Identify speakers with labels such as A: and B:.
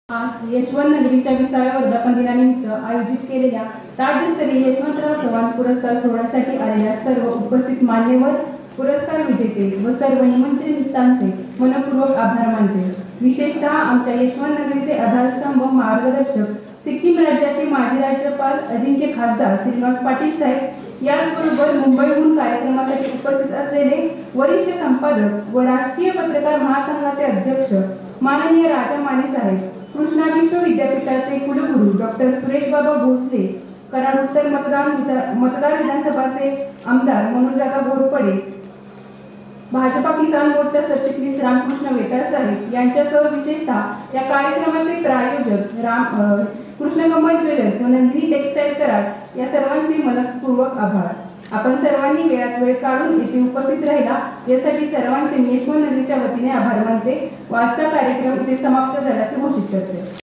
A: आज यशवंत नगरीच्या 20व्या वर्धापन दिनानिमित्त आयोजित केलेल्या राज्यस्तरीय यशवंतराव चव्हाण पुरस्कार सोहळ्यासाठी आलेल्या सर्व उपस्थित मान्यवर, पुरस्कार विजेते व सर्व निमंत्रितांचे मनपूर्वक आभार मानते। विशेषतः आमच्या यशवंत नगरीचे आधारस्तंभ मार्गदर्शक सिक्कीम राज्याचे माजी राज्यपाल अजिंक्य खासदार श्रीनिवास पाटील साहेब, याचबरोबर मुंबईहून कार्यक्रमासाठी उपस्थित असलेले वरिष्ठ संपादक व राष्ट्रीय पत्रकार महासंघाचे अध्यक्ष माननीय राजा माने साहेब, कृष्णा विश्व विद्यापीठाचे कुलगुरू डॉक्टर सुरेश बाबा भोसले, कराड उत्तर मतदार विधानसभाचे आमदार मनोजदादा घोरपडे, भाजपा किसान मोर्चा सरचिटणीस रामकृष्ण वेताळ साहेब यांच्यासह विशेषतः या कार्यक्रमाचे प्रायोजक कृष्णकमल ज्वेलर्स व नंदिनी टेक्सटाईल कराड या सर्वांचे मनपूर्वक आभार। आपण सर्वांनी वेळात वेळ काढून येथे उपस्थित राहिला यासाठी सर्वांचे यशवंत नगरीच्या वतीने आभार मानते व आजचा कार्यक्रम इथे समाप्त झाल्याचे घोषित करते।